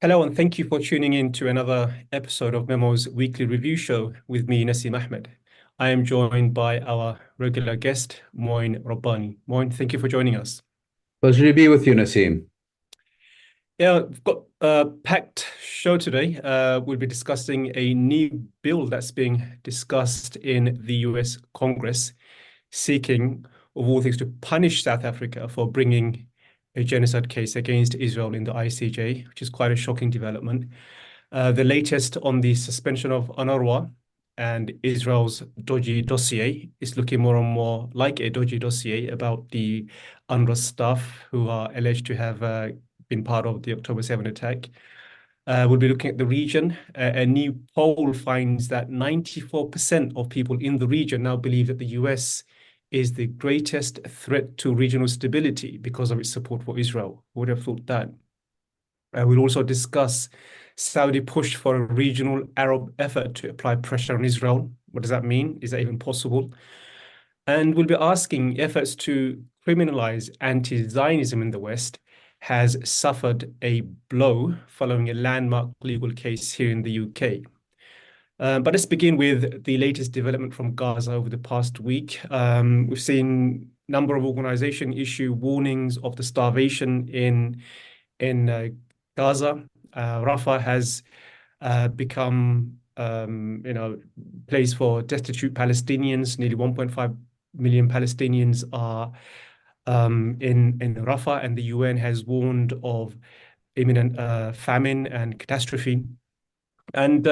Hello, and thank you for tuning in to another episode of MEMO's weekly review show with me, Nasim Ahmed. I am joined by our regular guest, Mouin Rabbani. Mouin, thank you for joining us. Pleasure to be with you, Nasim. Yeah, we've got a packed show today. We'll be discussing a new bill that's being discussed in the US Congress, seeking, of all things, to punish South Africa for bringing a genocide case against Israel in the ICJ, which is quite a shocking development. The latest on the suspension of UNRWA and Israel's dodgy dossier is looking more and more like a dodgy dossier about the UNRWA staff who are alleged to have been part of the October 7 attack. We'll be looking at the region. A new poll finds that 94% of people in the region now believe that the US is the greatest threat to regional stability because of its support for Israel. Who would have thought that? We'll also discuss Saudi push for a regional Arab effort to apply pressure on Israel. What does that mean? Is that even possible? And we'll be asking efforts to criminalize anti-Zionism in the West has suffered a blow following a landmark legal case here in the UK. But let's begin with the latest development from Gaza over the past week. We've seen a number of organizations issue warnings of the starvation in Gaza. Rafah has become, place for destitute Palestinians. Nearly 1.5 million Palestinians are in Rafah, and the UN has warned of imminent famine and catastrophe. And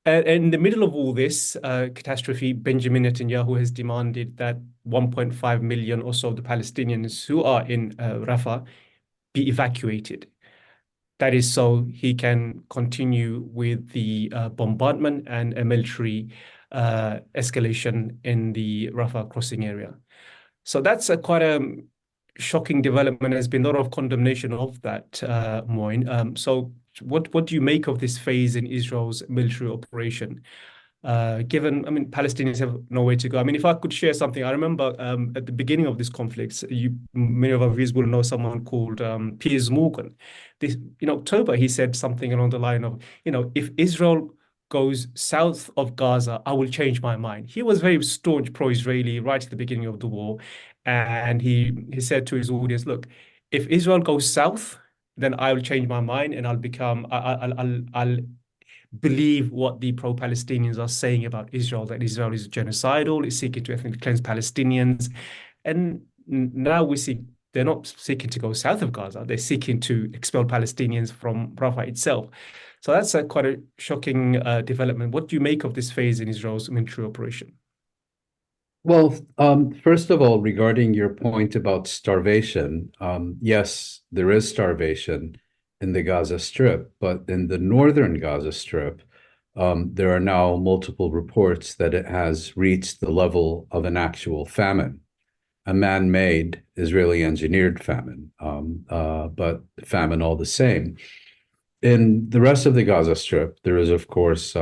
in the middle of all this catastrophe, Benjamin Netanyahu has demanded that 1.5 million or so of the Palestinians who are in Rafah be evacuated. That is so he can continue with the bombardment and a military escalation in the Rafah crossing area. So that's quite a shocking development. There's been a lot of condemnation of that, Moin. So what do you make of this phase in Israel's military operation? Given, Palestinians have nowhere to go. If I could share something, I remember at the beginning of this conflict, many of our viewers will know someone called Piers Morgan. In October, he said something along the line of, if Israel goes south of Gaza, I will change my mind. He was very staunch pro-Israeli right at the beginning of the war, and he said to his audience, "Look, if Israel goes south, then I will change my mind and I'll become I'll believe what the pro-Palestinians are saying about Israel, that Israel is genocidal, is seeking to ethnically cleanse Palestinians. And now we see they're not seeking to go south of Gaza, they're seeking to expel Palestinians from Rafah itself. So that's quite a shocking development. What do you make of this phase in Israel's military operation? Well, first of all, regarding your point about starvation, yes, there is starvation in the Gaza Strip, but in the northern Gaza Strip, there are now multiple reports that it has reached the level of an actual famine, a man-made Israeli engineered famine, but famine all the same. In the rest of the Gaza Strip, there is, of course,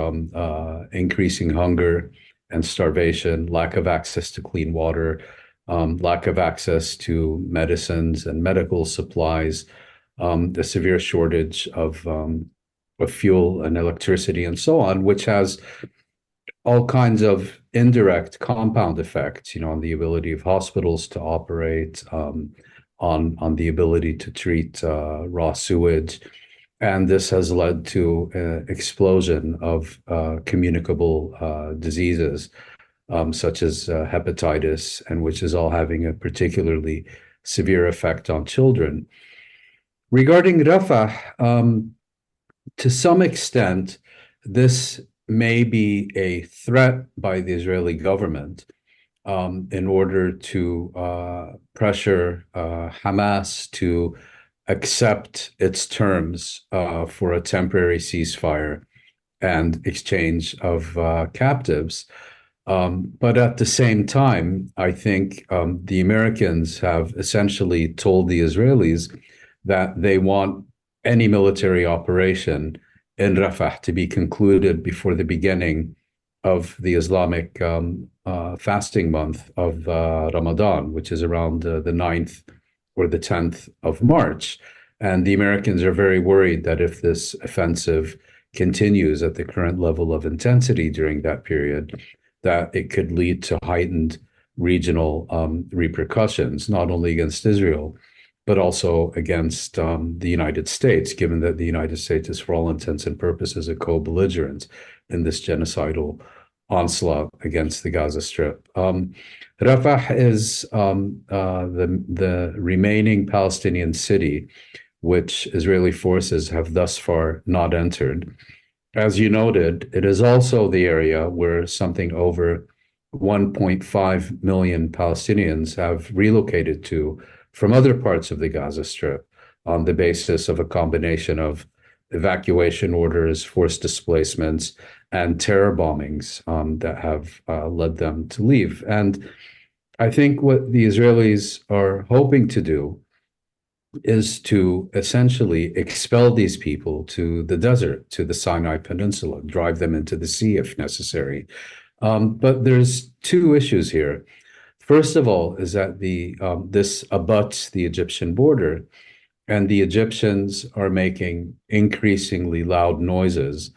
increasing hunger and starvation, lack of access to clean water, lack of access to medicines and medical supplies, the severe shortage of fuel and electricity and so on, which has all kinds of indirect compound effects, on the ability of hospitals to operate, on the ability to treat raw sewage. And this has led to an explosion of communicable diseases, such as hepatitis, and which is all having a particularly severe effect on children. Regarding Rafah, to some extent, this may be a threat by the Israeli government in order to pressure Hamas to accept its terms for a temporary ceasefire and exchange of captives. But at the same time, I think the Americans have essentially told the Israelis that they want any military operation in Rafah to be concluded before the beginning of the Islamic fasting month of Ramadan, which is around the 9th or the 10th of March. And the Americans are very worried that if this offensive continues at the current level of intensity during that period, that it could lead to heightened regional repercussions, not only against Israel, but also against the United States, given that the United States is, for all intents and purposes, a co-belligerent in this genocidal onslaught against the Gaza Strip. Rafah is the remaining Palestinian city which Israeli forces have thus far not entered. As you noted, it is also the area where something over 1.5 million Palestinians have relocated to from other parts of the Gaza Strip on the basis of a combination of evacuation orders, forced displacements, and terror bombings that have led them to leave. And I think what the Israelis are hoping to do is to essentially expel these people to the desert, to the Sinai Peninsula, drive them into the sea if necessary. But there's two issues here. First of all, is that this abuts the Egyptian border, and the Egyptians are making increasingly loud noises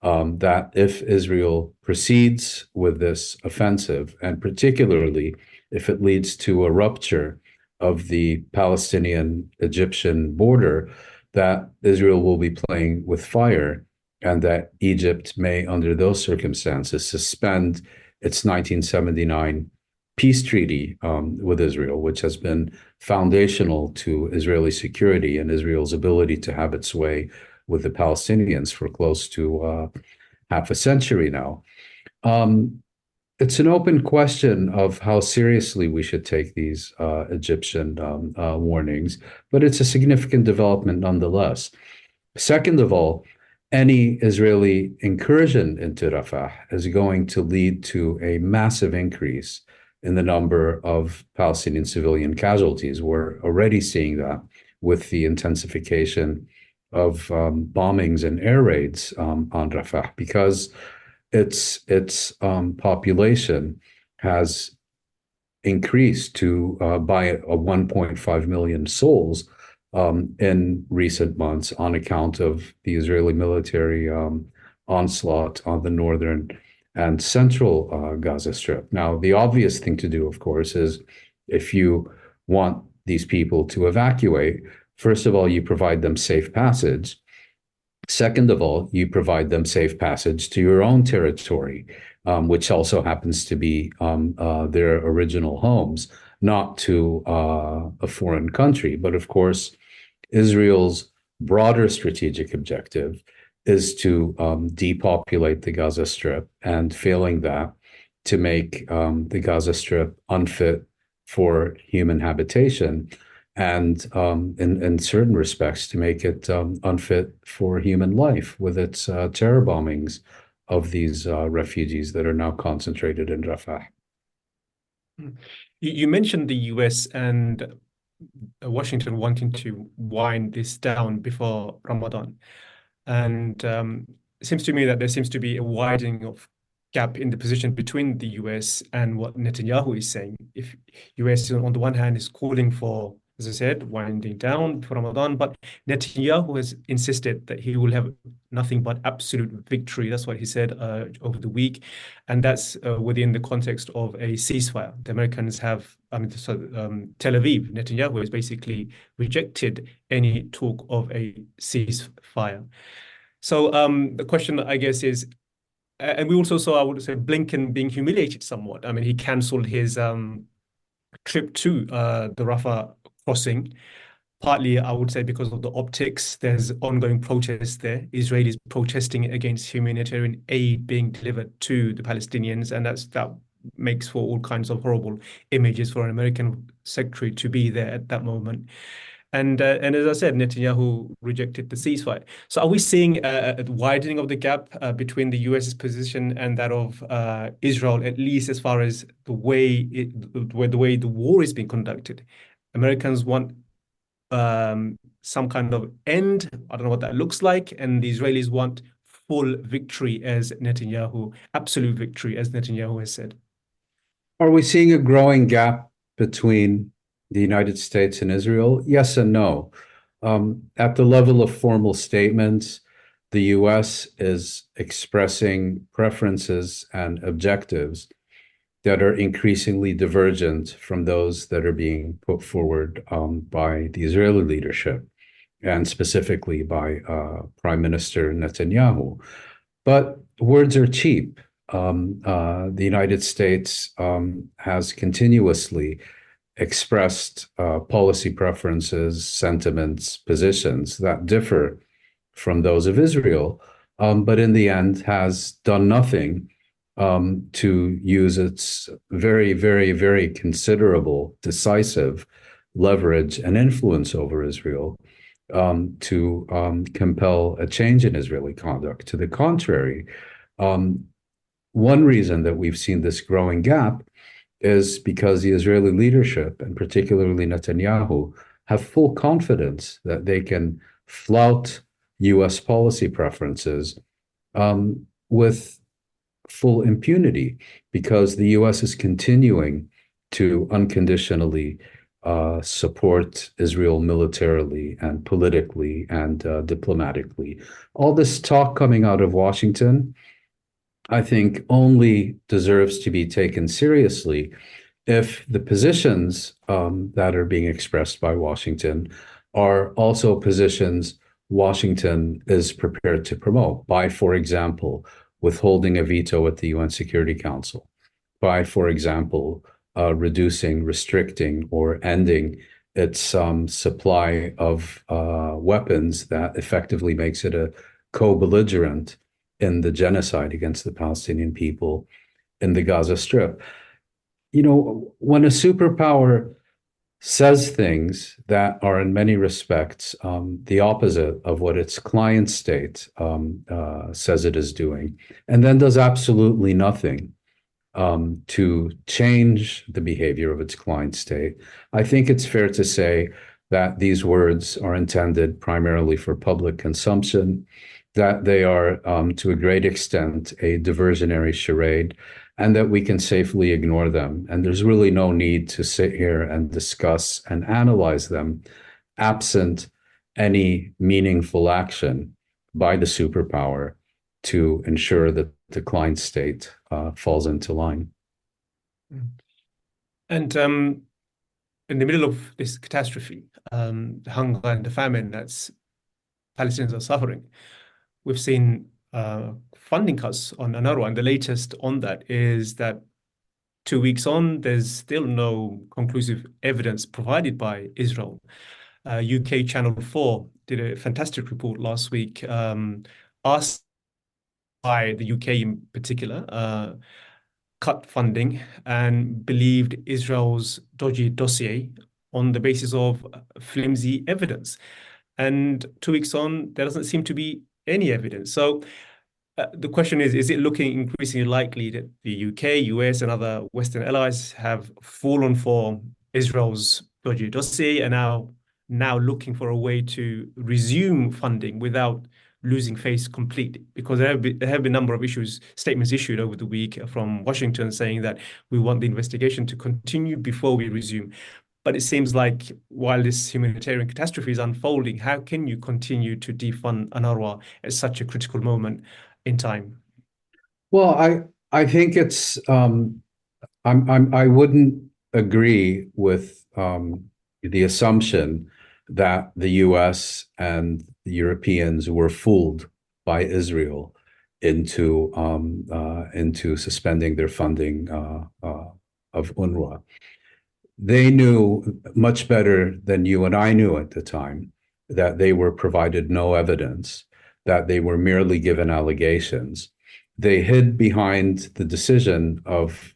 that if Israel proceeds with this offensive, and particularly if it leads to a rupture of the Palestinian-Egyptian border, that Israel will be playing with fire, and that Egypt may, under those circumstances, suspend its 1979 peace treaty with Israel, which has been foundational to Israeli security and Israel's ability to have its way with the Palestinians for close to half a century now. It's an open question of how seriously we should take these Egyptian warnings, but it's a significant development nonetheless. Second of all, any Israeli incursion into Rafah is going to lead to a massive increase in the number of Palestinian civilian casualties. We're already seeing that with the intensification of bombings and air raids on Rafah, because its population has increased to by a 1.5 million souls in recent months on account of the Israeli military onslaught on the northern and central Gaza Strip. Now, the obvious thing to do, of course, is if you want these people to evacuate, first of all, you provide them safe passage. Second of all, you provide them safe passage to your own territory, which also happens to be their original homes, not to a foreign country. But of course, Israel's broader strategic objective is to depopulate the Gaza Strip, and failing that, to make the Gaza Strip unfit for human habitation, and in certain respects to make it unfit for human life with its terror bombings of these refugees that are now concentrated in Rafah. You mentioned the US and Washington wanting to wind this down before Ramadan. And it seems to me that there seems to be a widening of gap in the position between the US and what Netanyahu is saying. If US on the one hand is calling for, as I said, winding down before Ramadan, but Netanyahu has insisted that he will have nothing but absolute victory. That's what he said over the week, and that's within the context of a ceasefire. The Americans have, Tel Aviv, Netanyahu has basically rejected any talk of a ceasefire. So the question, I guess, is, and we also saw, I would say, Blinken being humiliated somewhat. I mean, he cancelled his trip to the Rafah crossing, partly, I would say, because of the optics. There's ongoing protests there, Israelis protesting against humanitarian aid being delivered to the Palestinians, and that makes for all kinds of horrible images for an American secretary to be there at that moment. And as I said, Netanyahu rejected the ceasefire. So are we seeing a widening of the gap between the US's position and that of Israel, at least as far as the way the war is being conducted? Americans want some kind of end. I don't know what that looks like. And the Israelis want full victory, as Netanyahu, absolute victory, as Netanyahu has said. Are we seeing a growing gap between the United States and Israel? Yes and no. At the level of formal statements, the US is expressing preferences and objectives that are increasingly divergent from those that are being put forward by the Israeli leadership and specifically by Prime Minister Netanyahu. But words are cheap. The United States has continuously expressed policy preferences, sentiments, positions that differ from those of Israel, but in the end has done nothing to use its very, very, very considerable, decisive leverage and influence over Israel to compel a change in Israeli conduct. To the contrary, um, one reason that we've seen this growing gap is because the Israeli leadership, and particularly Netanyahu, have full confidence that they can flout US policy preferences with full impunity because the US is continuing to unconditionally support Israel militarily and politically and diplomatically. All this talk coming out of Washington, I think, only deserves to be taken seriously if the positions that are being expressed by Washington are also positions Washington is prepared to promote by, for example, withholding a veto at the UN Security Council, by, for example, reducing, restricting, or ending its supply of weapons that effectively makes it a co-belligerent in the genocide against the Palestinian people in the Gaza Strip. You know, when a superpower says things that are in many respects the opposite of what its client state says it is doing, and then does absolutely nothing to change the behavior of its client state, I think it's fair to say that these words are intended primarily for public consumption, that they are to a great extent a diversionary charade, and that we can safely ignore them. And there's really no need to sit here and discuss and analyze them absent any meaningful action by the superpower to ensure that the client state falls into line. And in the middle of this catastrophe, the hunger and the famine that's Palestinians are suffering, we've seen funding cuts on UNRWA, and the latest on that is that 2 weeks on, there's still no conclusive evidence provided by Israel. UK Channel 4 did a fantastic report last week, asked by the UK in particular, cut funding and believed Israel's dodgy dossier on the basis of flimsy evidence. And 2 weeks on, there doesn't seem to be any evidence. So the question is it looking increasingly likely that the UK, US, and other Western allies have fallen for Israel's dodgy dossier and now looking for a way to resume funding without losing face completely? Because there have been a number of statements issued over the week from Washington saying that we want the investigation to continue before we resume. But it seems like while this humanitarian catastrophe is unfolding, how can you continue to defund UNRWA at such a critical moment in time? Well, I think it's I wouldn't agree with the assumption that the US and the Europeans were fooled by Israel into suspending their funding of UNRWA. They knew much better than you and I knew at the time that they were provided no evidence, that they were merely given allegations. They hid behind the decision of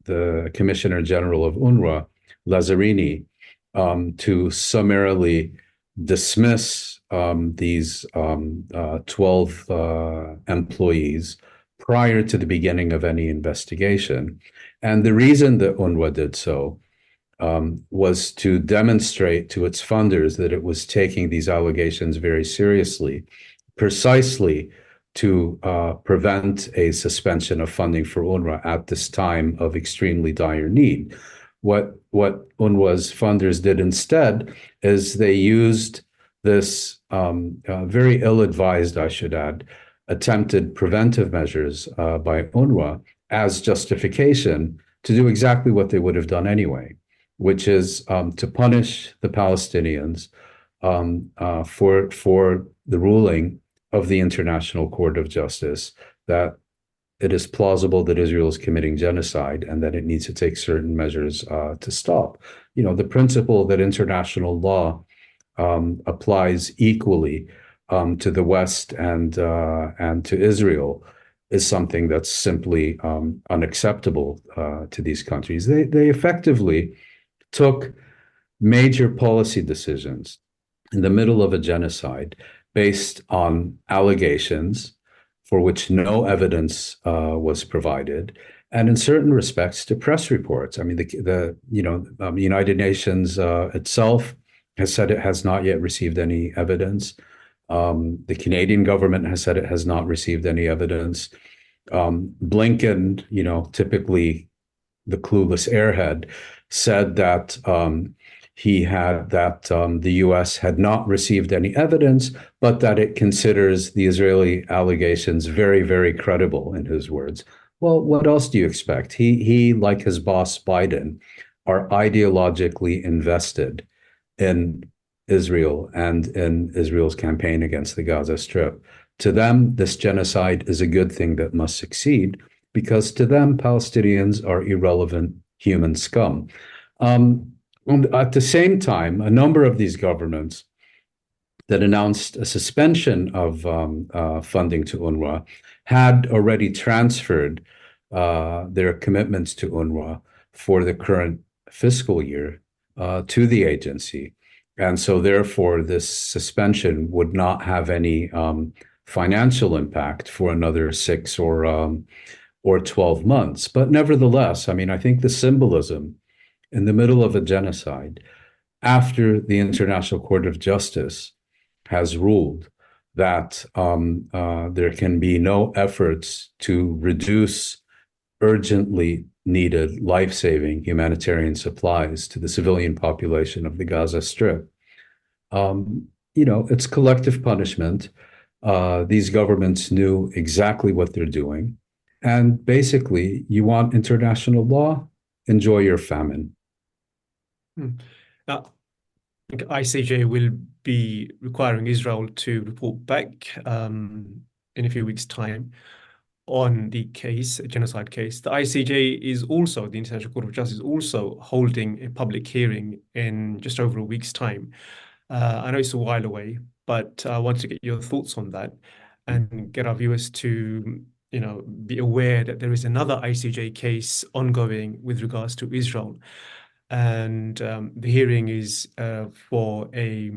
the Commissioner General of UNRWA, Lazzarini, to summarily dismiss these 12 employees prior to the beginning of any investigation. And the reason that UNRWA did so was to demonstrate to its funders that it was taking these allegations very seriously, precisely to prevent a suspension of funding for UNRWA at this time of extremely dire need. what UNRWA's funders did instead is they used this very ill-advised, I should add, attempted preventive measures by UNRWA as justification to do exactly what they would have done anyway, which is to punish the Palestinians for the ruling of the International Court of Justice that it is plausible that Israel is committing genocide and that it needs to take certain measures to stop. You know, the principle that international law applies equally to the West and to Israel is something that's simply unacceptable to these countries. They effectively took major policy decisions in the middle of a genocide based on allegations for which no evidence was provided, and in certain respects to press reports. I mean, the United Nations itself has said it has not yet received any evidence. The Canadian government has said it has not received any evidence. Blinken, you know, typically the clueless airhead, said that the U.S. had not received any evidence, but that it considers the Israeli allegations very, very credible, in his words. Well, what else do you expect? He, like his boss Biden, are ideologically invested in Israel and in Israel's campaign against the Gaza Strip. To them, this genocide is a good thing that must succeed because to them, Palestinians are irrelevant human scum. At the same time, a number of these governments that announced a suspension of funding to UNRWA had already transferred their commitments to UNRWA for the current fiscal year to the agency. And so therefore, this suspension would not have any financial impact for another 6 or 12 months. But nevertheless, I mean, I think the symbolism in the middle of a genocide, after the International Court of Justice has ruled that there can be no efforts to reduce urgently needed life-saving humanitarian supplies to the civilian population of the Gaza Strip. It's collective punishment. These governments knew exactly what they're doing. And basically, you want international law? Enjoy your famine. Now, ICJ will be requiring Israel to report back in a few weeks' time on the case, a genocide case. The ICJ is also, the International Court of Justice, is also holding a public hearing in just over a week's time. I know it's a while away, but I want to get your thoughts on that and get our viewers to, be aware that there is another ICJ case ongoing with regards to Israel. And the hearing is for a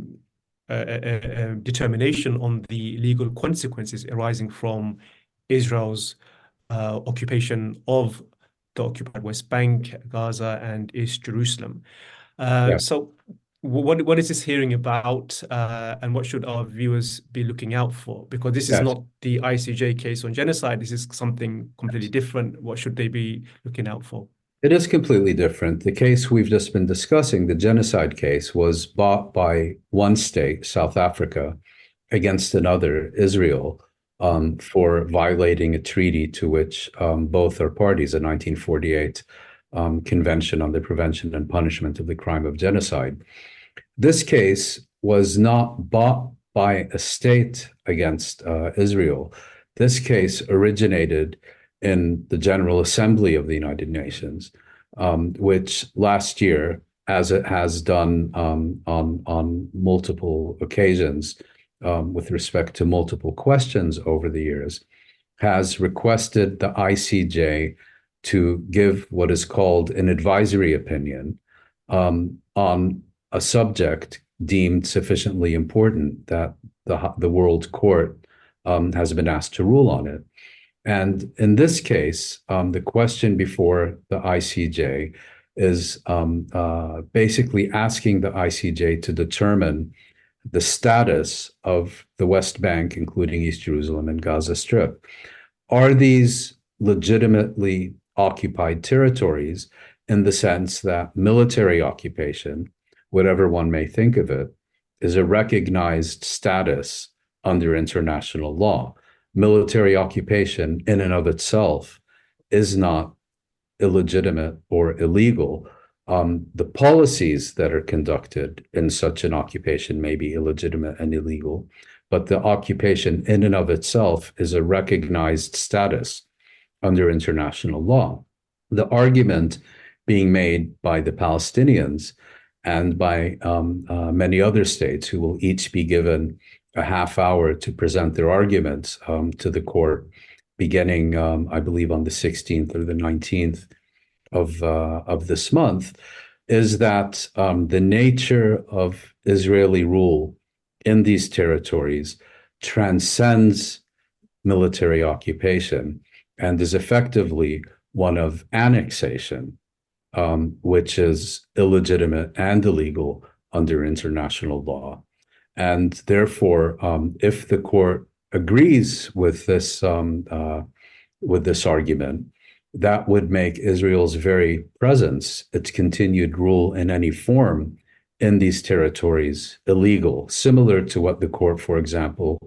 determination on the legal consequences arising from Israel's occupation of the occupied West Bank, Gaza, and East Jerusalem. So what is this hearing about, and what should our viewers be looking out for? Because this is not the ICJ case on genocide. This is something completely different. What should they be looking out for? It is completely different. The case we've just been discussing, the genocide case, was brought by one state, South Africa, against another, Israel, for violating a treaty to which both are parties, the 1948 Convention on the Prevention and Punishment of the Crime of Genocide. This case was not brought by a state against Israel. This case originated in the General Assembly of the United Nations, which last year, as it has done on multiple occasions with respect to multiple questions over the years, has requested the ICJ to give what is called an advisory opinion on a subject deemed sufficiently important that the World Court has been asked to rule on it. And in this case, the question before the ICJ is basically asking the ICJ to determine the status of the West Bank, including East Jerusalem and Gaza Strip. Are these legitimately occupied territories? in the sense that military occupation, whatever one may think of it, is a recognized status under international law. Military occupation in and of itself is not illegitimate or illegal. The policies that are conducted in such an occupation may be illegitimate and illegal, but the occupation in and of itself is a recognized status under international law. The argument being made by the Palestinians and by many other states who will each be given a half hour to present their arguments to the court, beginning, I believe, on the 16th or the 19th of this month, is that the nature of Israeli rule in these territories transcends military occupation and is effectively one of annexation, which is illegitimate and illegal under international law. And therefore, if the court agrees with this argument, that would make Israel's very presence, its continued rule in any form in these territories, illegal, similar to what the court, for example,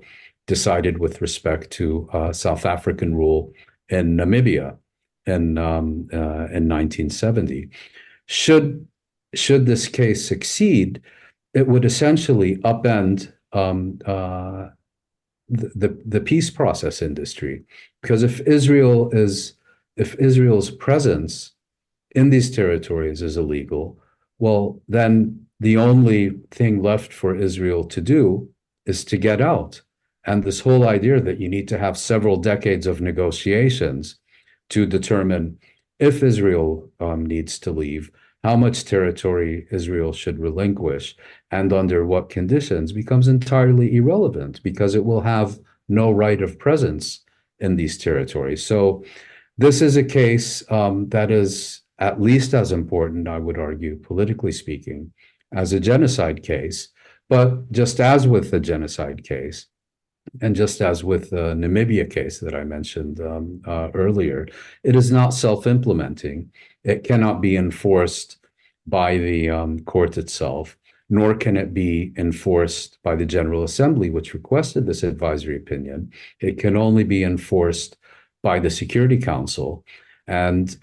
decided with respect to South African rule in Namibia in 1970. Should this case succeed, it would essentially upend the peace process industry, because if Israel's presence in these territories is illegal, well, then the only thing left for Israel to do is to get out. And this whole idea that you need to have several decades of negotiations to determine if Israel needs to leave, how much territory Israel should relinquish, and under what conditions becomes entirely irrelevant, because it will have no right of presence in these territories. So this is a case that is at least as important, I would argue, politically speaking, as a genocide case. But just as with the genocide case, and just as with the Namibia case that I mentioned earlier, it is not self-implementing. It cannot be enforced by the court itself, nor can it be enforced by the General Assembly, which requested this advisory opinion. It can only be enforced by the Security Council. And,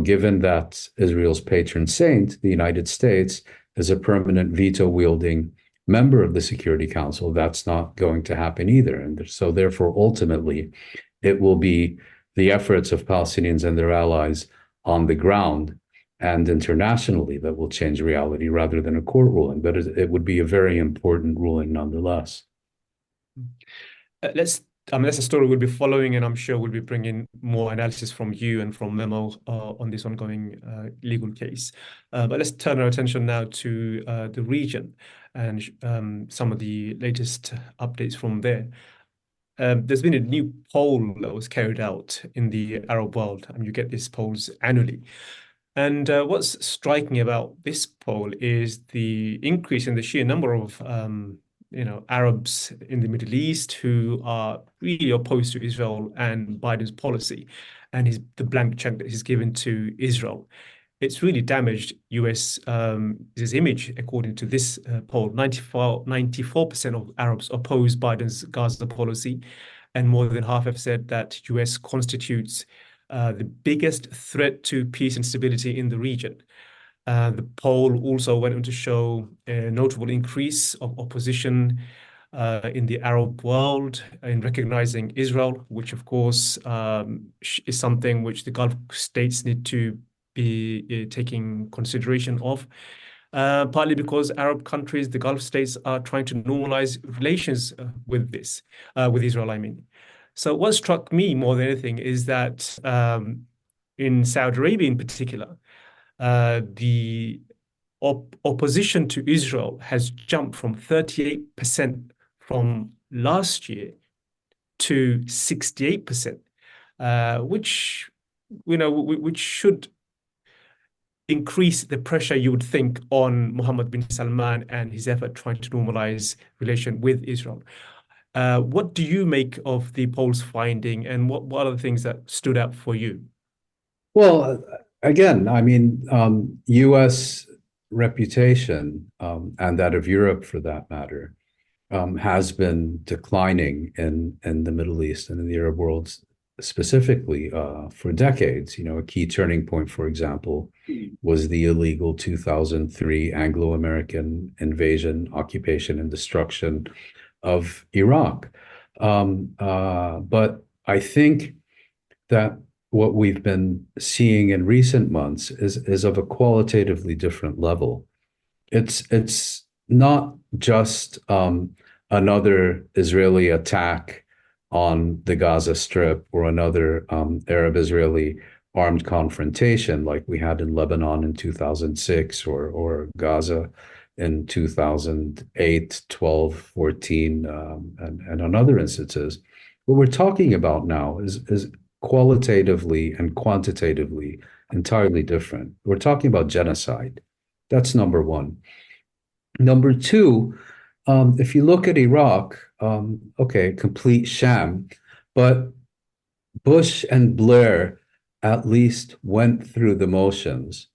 given that Israel's patron saint, the United States, is a permanent veto-wielding member of the Security Council, that's not going to happen either. And so therefore, ultimately, it will be the efforts of Palestinians and their allies on the ground and internationally that will change reality rather than a court ruling. But it would be a very important ruling nonetheless. That's a story we'll be following, and I'm sure we'll be bringing more analysis from you and from MEMO on this ongoing legal case. But let's turn our attention now to the region and some of the latest updates from there. There's been a new poll that was carried out in the Arab world, and you get these polls annually. And what's striking about this poll is the increase in the sheer number of Arabs in the Middle East who are really opposed to Israel and Biden's policy and the blank check that he's given to Israel. It's really damaged US his image, according to this poll. 94% of Arabs oppose Biden's Gaza policy, and more than half have said that US constitutes the biggest threat to peace and stability in the region. The poll also went on to show a notable increase of opposition in the Arab world in recognizing Israel, which of course is something which the Gulf states need to be taking consideration of, partly because Arab countries, the Gulf states, are trying to normalize relations with Israel, I mean. So what struck me more than anything is that in Saudi Arabia in particular, the opposition to Israel has jumped from 38% from last year to 68%, which should increase the pressure, you would think, on Mohammed bin Salman and his effort trying to normalize relation with Israel. What do you make of the poll's finding, and what are the things that stood out for you? Well, again, I mean, U.S. reputation, and that of Europe for that matter, has been declining in the Middle East and in the Arab world specifically for decades. A key turning point, for example, was the illegal 2003 Anglo-American invasion, occupation, and destruction of Iraq. But I think that what we've been seeing in recent months is of a qualitatively different level. It's not just another Israeli attack on the Gaza Strip or another Arab-Israeli armed confrontation like we had in Lebanon in 2006 or Gaza in 2008, 12, 14, and on other instances. What we're talking about now is qualitatively and quantitatively entirely different. We're talking about genocide. That's number one. Number two, if you look at Iraq, okay, complete sham, but Bush and Blair at least went through the motions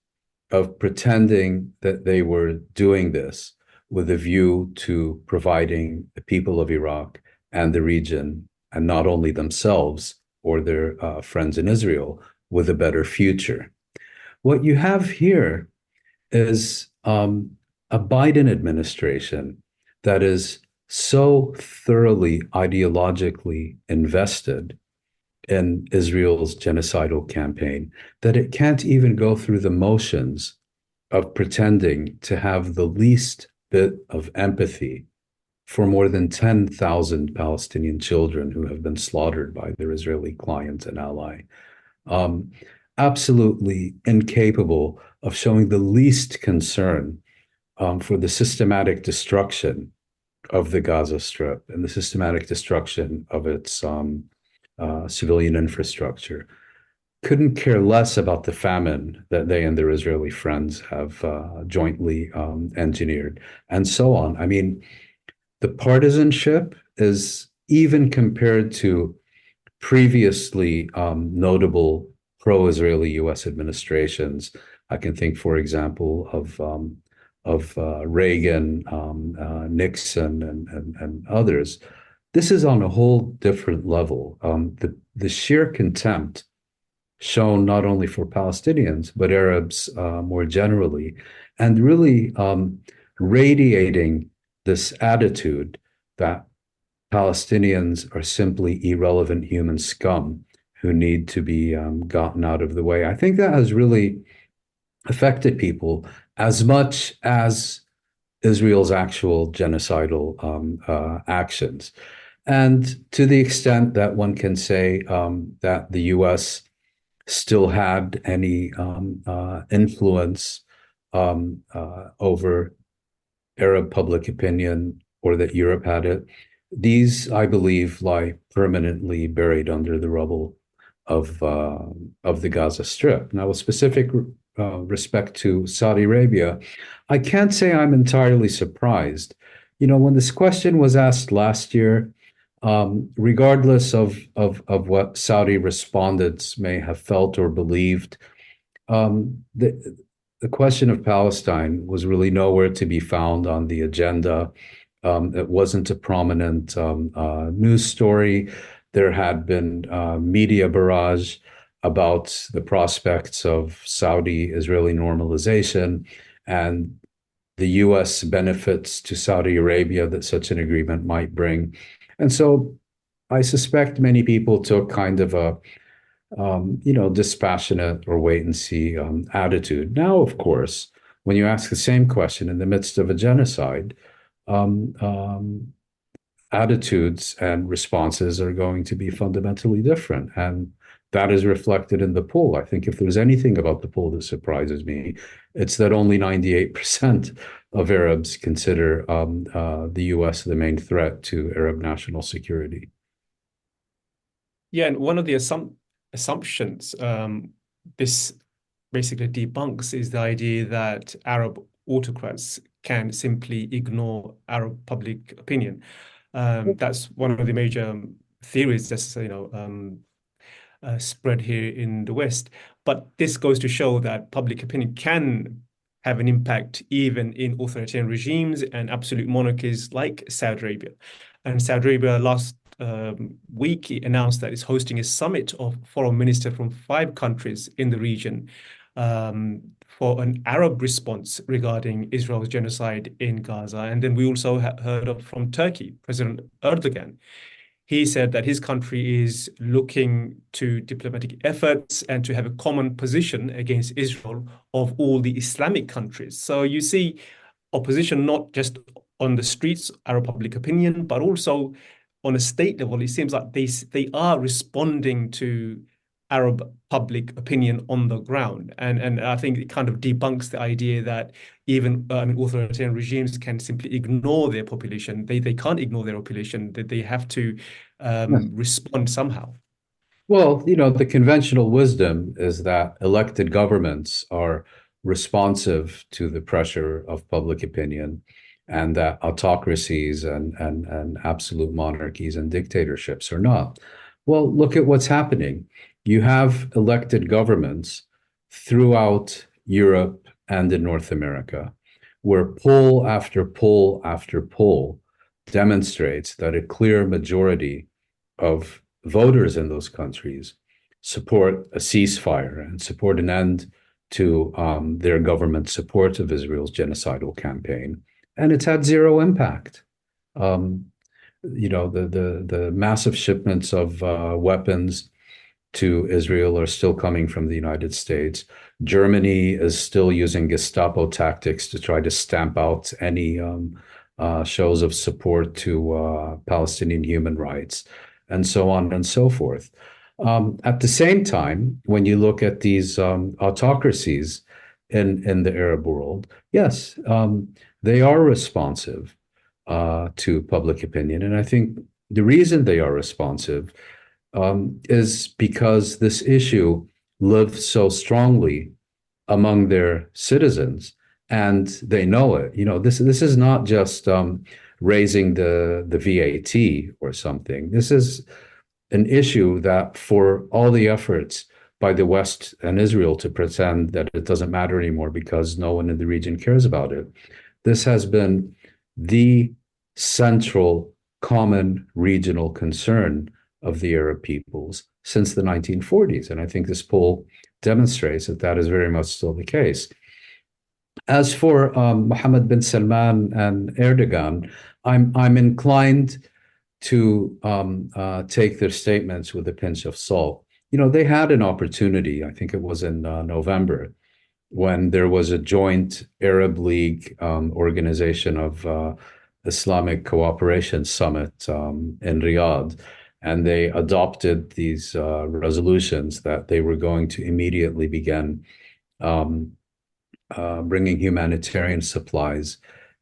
of pretending that they were doing this with a view to providing the people of Iraq and the region, and not only themselves or their friends in Israel, with a better future. What you have here is a Biden administration that is so thoroughly ideologically invested in Israel's genocidal campaign that it can't even go through the motions of pretending to have the least bit of empathy for more than 10,000 Palestinian children who have been slaughtered by their Israeli client and ally. Um, Absolutely incapable of showing the least concern for the systematic destruction of the Gaza Strip and the systematic destruction of its civilian infrastructure. Couldn't care less about the famine that they and their Israeli friends have jointly engineered, and so on. I mean, the partisanship is, even compared to previously notable pro-Israeli U.S. administrations. I can think, for example, of Reagan, Nixon, and others. This is on a whole different level. The sheer contempt shown not only for Palestinians but Arabs more generally, and really radiating this attitude that Palestinians are simply irrelevant human scum who need to be gotten out of the way. I think that has really affected people as much as Israel's actual genocidal actions. And to the extent that one can say that the US still had any influence over Arab public opinion, or that Europe had it, these, I believe, lie permanently buried under the rubble of the Gaza Strip. Now, with specific respect to Saudi Arabia, I can't say I'm entirely surprised. When this question was asked last year, regardless of what Saudi respondents may have felt or believed, the question of Palestine was really nowhere to be found on the agenda. It wasn't a prominent news story. There had been media barrage about the prospects of Saudi-Israeli normalization and the U.S. benefits to Saudi Arabia that such an agreement might bring. And so I suspect many people took kind of a dispassionate or wait and see attitude. Now, of course, when you ask the same question in the midst of a genocide, um, um, attitudes and responses are going to be fundamentally different. And that is reflected in the poll. I think if there's anything about the poll that surprises me, it's that only 98% of Arabs consider the US the main threat to Arab national security. Yeah, and one of the assumptions this basically debunks is the idea that Arab autocrats can simply ignore Arab public opinion. That's one of the major theories that's spread here in the West. But this goes to show that public opinion can have an impact even in authoritarian regimes and absolute monarchies like Saudi Arabia. And Saudi Arabia last week announced that it's hosting a summit of foreign ministers from 5 countries in the region for an Arab response regarding Israel's genocide in Gaza. And then we also heard of from Turkey, President Erdogan. He said that his country is looking to diplomatic efforts and to have a common position against Israel of all the Islamic countries. So you see opposition not just on the streets, Arab public opinion, but also on a state level. It seems like they are responding to Arab public opinion on the ground, and I think it kind of debunks the idea that even authoritarian regimes can simply ignore their population. They can't ignore their population. That they have to Yes. respond somehow. Well, the conventional wisdom is that elected governments are responsive to the pressure of public opinion, and that autocracies and absolute monarchies and dictatorships are not. Well, look at what's happening. You have elected governments throughout Europe and in North America, where poll after poll after poll demonstrates that a clear majority of voters in those countries support a ceasefire and support an end to their government support of Israel's genocidal campaign. And it's had zero impact. Um, the massive shipments of weapons to Israel are still coming from the United States. Germany is still using Gestapo tactics to try to stamp out any shows of support to Palestinian human rights, and so on and so forth. At the same time, when you look at these autocracies in the Arab world, yes, they are responsive to public opinion. And I think the reason they are responsive is because this issue lives so strongly among their citizens, and they know it. This is not just raising the VAT or something. This is an issue that, for all the efforts by the West and Israel to pretend that it doesn't matter anymore because no one in the region cares about it, this has been the central common regional concern of the Arab peoples since the 1940s. And I think this poll demonstrates that that is very much still the case. As for Mohammed bin Salman and Erdogan, I'm inclined to take their statements with a pinch of salt. They had an opportunity, I think it was in November, when there was a joint Arab League organization of Islamic Cooperation Summit in Riyadh, and they adopted these resolutions that they were going to immediately begin bringing humanitarian supplies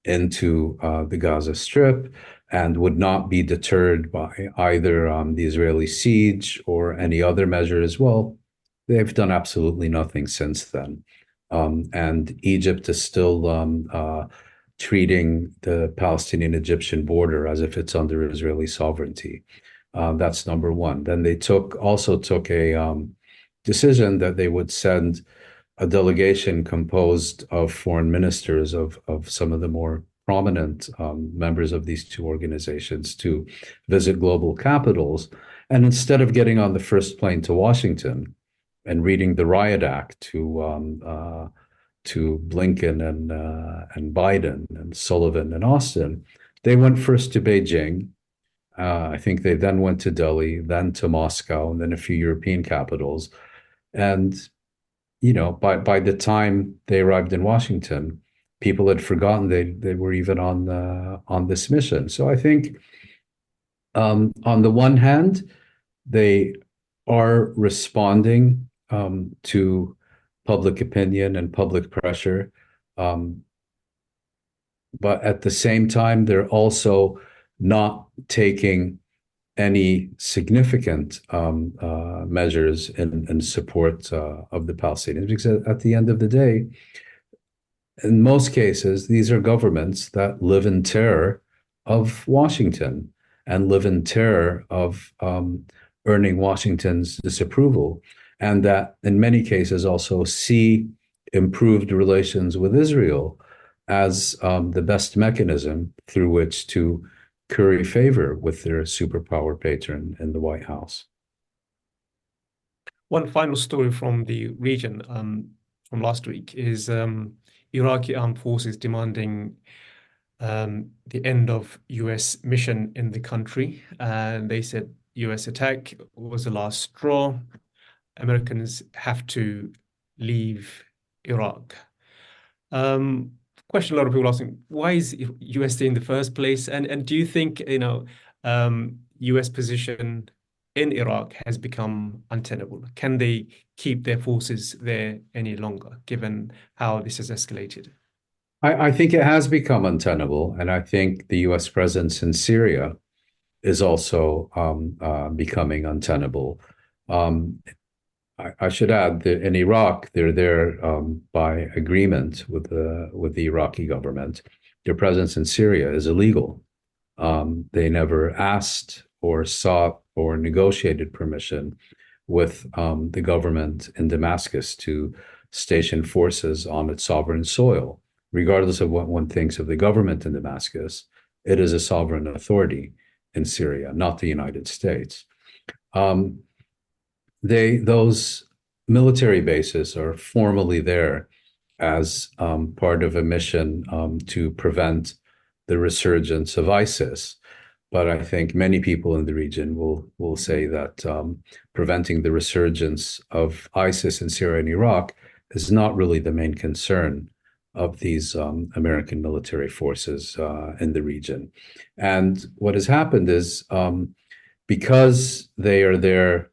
into the Gaza Strip, and would not be deterred by either the Israeli siege or any other measures. Well, they've done absolutely nothing since then. And Egypt is still treating the Palestinian-Egyptian border as if it's under Israeli sovereignty. That's number one. Then they also took a decision that they would send a delegation composed of foreign ministers of some of the more prominent members of these two organizations to visit global capitals. And instead of getting on the first plane to Washington and reading the Riot Act to Blinken and Biden and Sullivan and Austin, they went first to Beijing. I think they then went to Delhi, then to Moscow, and then a few European capitals. And by the time they arrived in Washington, people had forgotten they were even on this mission. So I think on the one hand, they are responding to public opinion and public pressure, but at the same time, they're also not taking any significant measures in support of the Palestinians, because at the end of the day, in most cases, these are governments that live in terror of Washington and live in terror of earning Washington's disapproval. and that in many cases also see improved relations with Israel as the best mechanism through which to curry favor with their superpower patron in the White House. One final story from the region from last week is Iraqi armed forces demanding the end of US mission in the country. And they said US attack was the last straw. Americans have to leave Iraq. Um, Question a lot of people asking, why is US there in the first place? And do you think, US position in Iraq has become untenable? Can they keep their forces there any longer, given how this has escalated? I think it has become untenable, and I think the US presence in Syria is also becoming untenable. Um, I should add that in Iraq, they're there by agreement with the Iraqi government. Their presence in Syria is illegal. They never asked or sought or negotiated permission with the government in Damascus to station forces on its sovereign soil. Regardless of what one thinks of the government in Damascus, it is a sovereign authority in Syria, not the United States. Um, those military bases are formally there as part of a mission to prevent the resurgence of ISIS. But I think many people in the region will say that preventing the resurgence of ISIS in Syria and Iraq is not really the main concern of these American military forces in the region. And what has happened is because they are there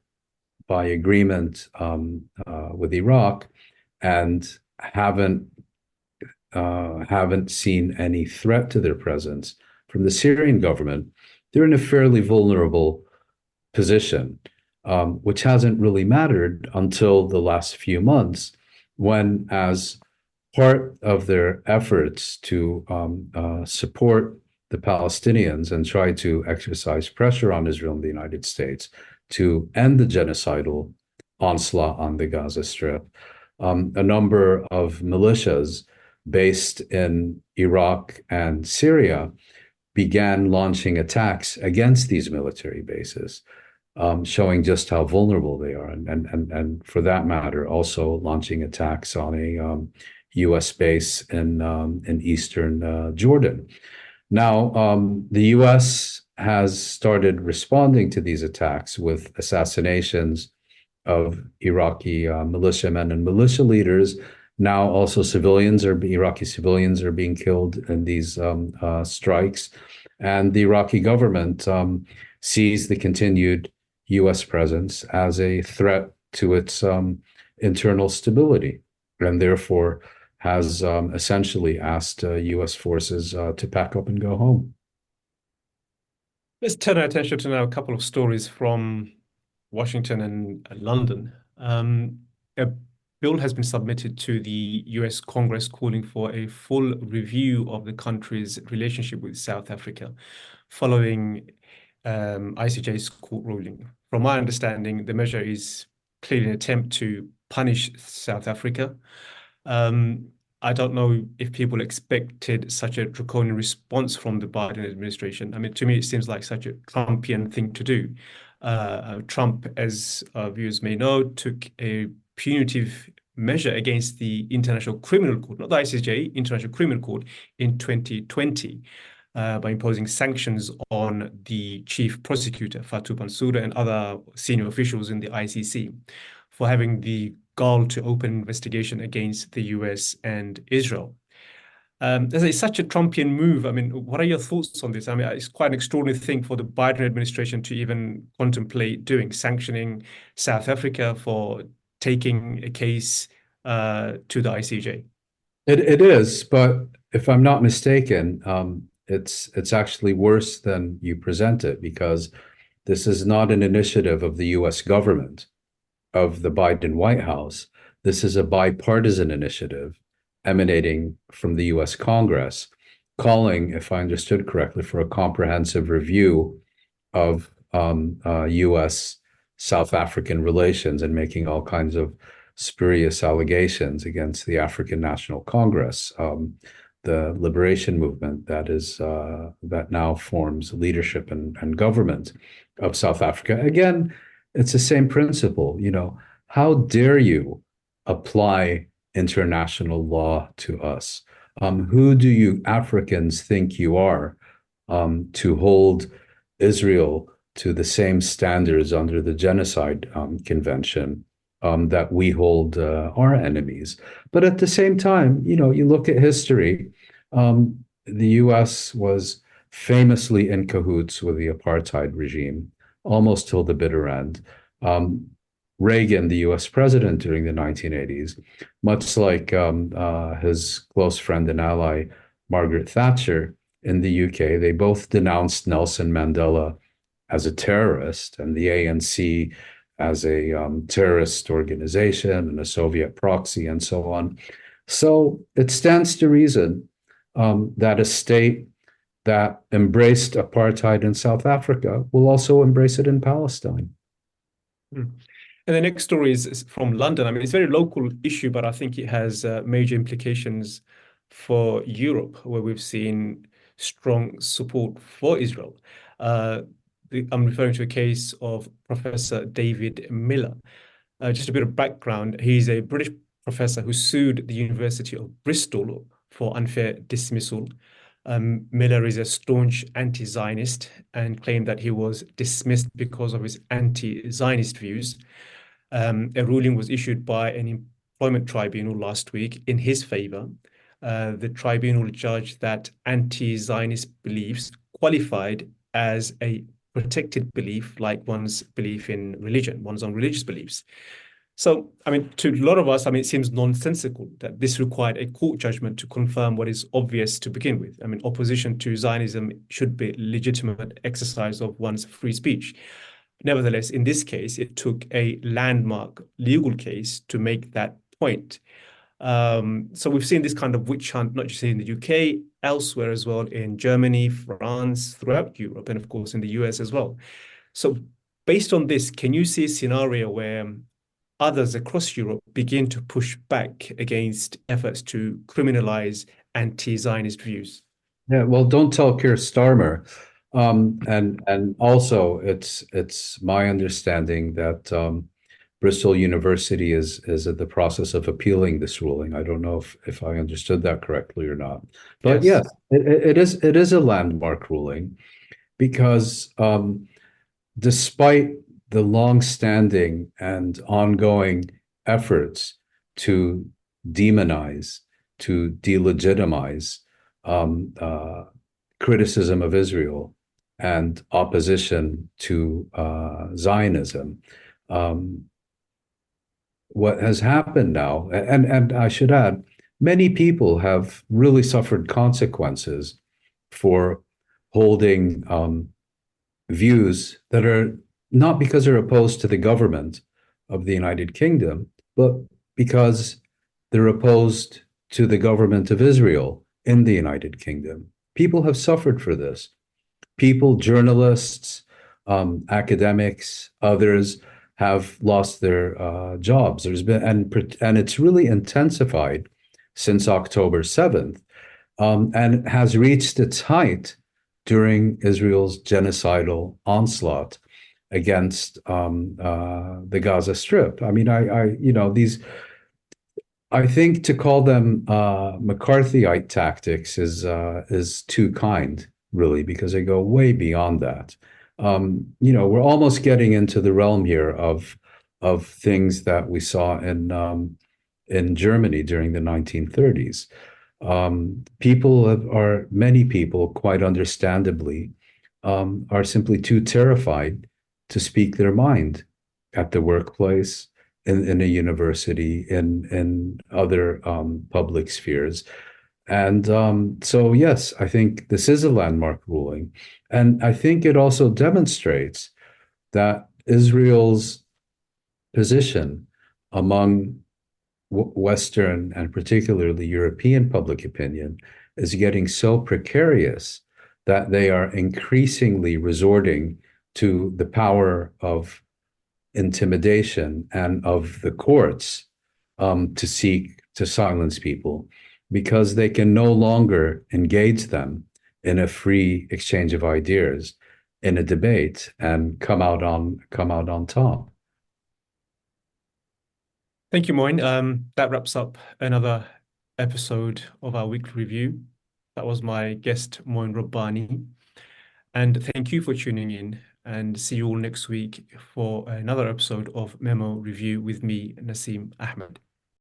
by agreement with Iraq and haven't seen any threat to their presence from the Syrian government, they're in a fairly vulnerable position, which hasn't really mattered until the last few months, when, as part of their efforts to support the Palestinians and try to exercise pressure on Israel and the United States to end the genocidal onslaught on the Gaza Strip, a number of militias based in Iraq and Syria began launching attacks against these military bases, showing just how vulnerable they are, and for that matter, also launching attacks on a U.S. base in eastern Jordan. Now, the U.S. has started responding to these attacks with assassinations of Iraqi militiamen and militia leaders. Now, also Iraqi civilians are being killed in these strikes, and the Iraqi government sees the continued U.S. presence as a threat to its internal stability, and therefore has essentially asked U.S. forces to pack up and go home. Let's turn our attention to now a couple of stories from Washington and London. A bill has been submitted to the US Congress calling for a full review of the country's relationship with South Africa following ICJ's court ruling. From my understanding, the measure is clearly an attempt to punish South Africa. I don't know if people expected such a draconian response from the Biden administration. I mean, to me, it seems like such a Trumpian thing to do. Trump, as viewers may know, took a punitive measure against the International Criminal Court, not the ICJ, International Criminal Court, in 2020 by imposing sanctions on the chief prosecutor, Fatou Bensouda, and other senior officials in the ICC for having the gall to open investigation against the US and Israel. It's such a Trumpian move. I mean, what are your thoughts on this? I mean, it's quite an extraordinary thing for the Biden administration to even contemplate doing, sanctioning South Africa for taking a case to the ICJ. It is, but if I'm not mistaken, it's actually worse than you present it, because this is not an initiative of the U.S. government, of the Biden White House. This is a bipartisan initiative emanating from the US Congress, calling, if I understood correctly, for a comprehensive review of US South African relations and making all kinds of spurious allegations against the African National Congress, the liberation movement that now forms leadership and government of South Africa. Again, it's the same principle. How dare you apply international law to us? Who do you Africans think you are to hold Israel to the same standards under the Genocide Convention that we hold our enemies? But at the same time, you look at history, the US was famously in cahoots with the apartheid regime almost till the bitter end. Reagan, the US president during the 1980s, much like his close friend and ally, Margaret Thatcher in the UK, they both denounced Nelson Mandela as a terrorist and the ANC as a terrorist organization and a Soviet proxy and so on. So it stands to reason that a state that embraced apartheid in South Africa will also embrace it in Palestine. Mm. And the next story is from London. I mean, it's a very local issue, but I think it has major implications for Europe, where we've seen strong support for Israel. I'm referring to a case of Professor David Miller. Just a bit of background. He's a British professor who sued the University of Bristol for unfair dismissal. Miller is a staunch anti-Zionist and claimed that he was dismissed because of his anti-Zionist views. A ruling was issued by an employment tribunal last week in his favor. The tribunal judged that anti-Zionist beliefs qualified as a protected belief, like one's belief in religion, one's own religious beliefs. So, I mean, to a lot of us, I mean, it seems nonsensical that this required a court judgment to confirm what is obvious to begin with. I mean, opposition to Zionism should be a legitimate exercise of one's free speech. Nevertheless, in this case, it took a landmark legal case to make that point. So we've seen this kind of witch hunt, not just in the UK, elsewhere as well, in Germany, France, throughout Europe, and of course in the US as well. So based on this, can you see a scenario where others across Europe begin to push back against efforts to criminalize anti-Zionist views? Yeah, well, don't tell Keir Starmer. And also, it's my understanding that Bristol University is in the process of appealing this ruling. I don't know if I understood that correctly or not, but Yes. yes, it is a landmark ruling because despite the long-standing and ongoing efforts to demonize, to delegitimize criticism of Israel and opposition to Zionism. What has happened now, and I should add, many people have really suffered consequences for holding views that are not because they're opposed to the government of the United Kingdom, but because they're opposed to the government of Israel in the United Kingdom. People have suffered for this. People, journalists, academics, others have lost their jobs. There's been, and it's really intensified since October 7th, and has reached its height during Israel's genocidal onslaught against the Gaza Strip. I mean, I think to call them McCarthyite tactics is too kind, really, because they go way beyond that. We're almost getting into the realm here of things that we saw in Germany during the 1930s. Many people, quite understandably, are simply too terrified to speak their mind at the workplace, in a university, in other public spheres. And so, yes, I think this is a landmark ruling. And I think it also demonstrates that Israel's position among Western and particularly European public opinion is getting so precarious that they are increasingly resorting to the power of intimidation and of the courts to seek to silence people because they can no longer engage them in a free exchange of ideas in a debate and come out on top. Thank you, Moin. That wraps up another episode of our weekly review. That was my guest, Mouin Rabbani. And thank you for tuning in, and see you all next week for another episode of Memo Review with me, Nasim Ahmed.